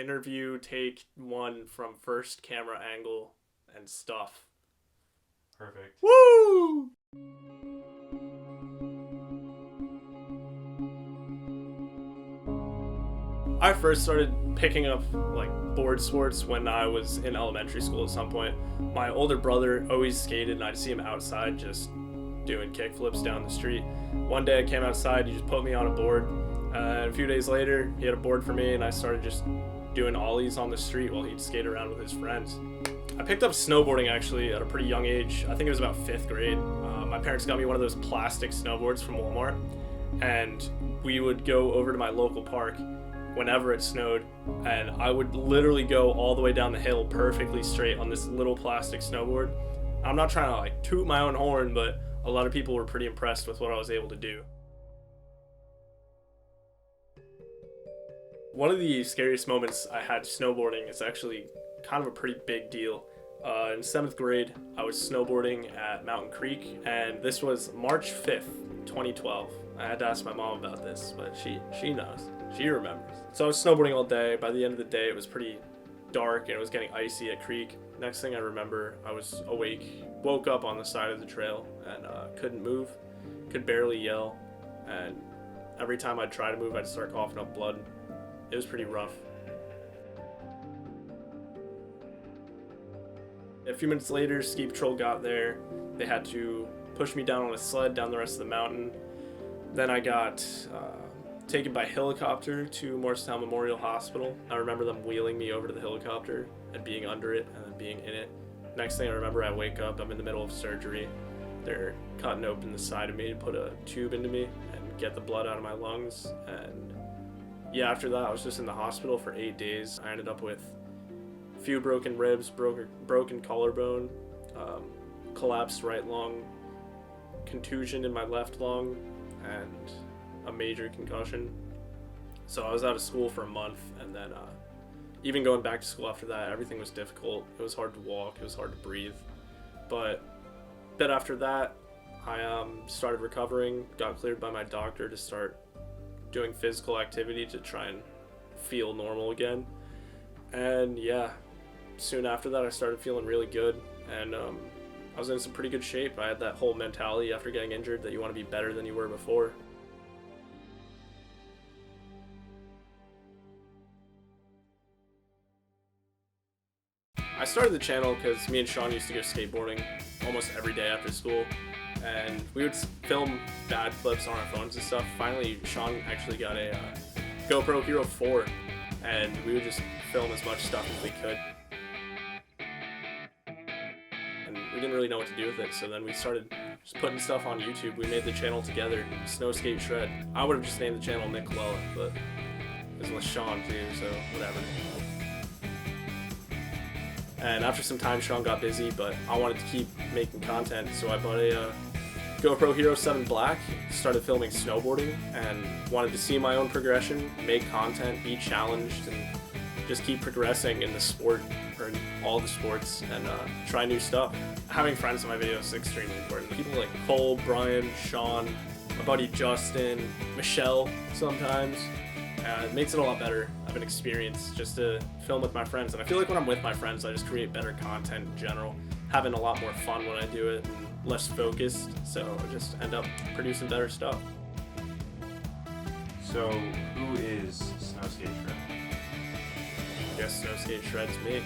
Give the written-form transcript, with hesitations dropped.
interview take one from first camera angle and stuff. Perfect. Woo! I first started picking up like board sports when I was in elementary school at some point. My older brother always skated and I'd see him outside just doing kick flips down the street. One day I came outside, he just put me on a board. And a few days later, he had a board for me and I started just doing ollies on the street while he'd skate around with his friends. I picked up snowboarding actually at a pretty young age. I think it was about 5th grade. My parents got me one of those plastic snowboards from Walmart, and we would go over to my local park whenever it snowed, and I would literally go all the way down the hill perfectly straight on this little plastic snowboard. I'm not trying to like toot my own horn, but a lot of people were pretty impressed with what I was able to do. One of the scariest moments I had snowboarding is actually kind of a pretty big deal. In 7th grade, I was snowboarding at Mountain Creek, and this was March 5th, 2012. I had to ask my mom about this, but she knows. She remembers. So I was snowboarding all day. By the end of the day, it was pretty dark and it was getting icy at Creek. Next thing I remember, I was awake, woke up on the side of the trail and couldn't move, could barely yell, and every time I'd try to move, I'd start coughing up blood. It was pretty rough. A few minutes later, ski patrol got there. They had to push me down on a sled down the rest of the mountain. Then I got taken by helicopter to Morristown Memorial Hospital. I remember them wheeling me over to the helicopter and being under it and then being in it. Next thing I remember, I wake up, I'm in the middle of surgery. They're cutting open the side of me to put a tube into me and get the blood out of my lungs. And yeah, after that, I was just in the hospital for 8 days. I ended up with a few broken ribs, broken collarbone, collapsed right lung, contusion in my left lung, and a major concussion. So I was out of school for a month, and then even going back to school after that, everything was difficult. It was hard to walk, it was hard to breathe. But a bit after that, I started recovering, got cleared by my doctor to start doing physical activity to try and feel normal again. And yeah, soon after that, I started feeling really good, and I was in some pretty good shape. I had that whole mentality after getting injured that you want to be better than you were before. I started the channel because me and Sean used to go skateboarding almost every day after school, and we would film bad clips on our phones and stuff. Finally, Sean actually got a GoPro Hero 4, and we would just film as much stuff as we could. And we didn't really know what to do with it, so then we started just putting stuff on YouTube. We made the channel together, SnowSkateShred. I would have just named the channel Nick Lella, but it was with Sean too, so whatever. And after some time, Sean got busy, but I wanted to keep making content, so I bought a GoPro Hero 7 Black, started filming snowboarding, and wanted to see my own progression, make content, be challenged, and just keep progressing in the sport, or in all the sports, and try new stuff. Having friends in my videos is extremely important. People like Cole, Brian, Sean, my buddy Justin, Michelle sometimes. It makes it a lot better of an experience just to film with my friends. And I feel like when I'm with my friends, I just create better content in general, having a lot more fun when I do it and less focused. So I just end up producing better stuff. So who is SnowSkateShred? I guess SnowSkateShred's me.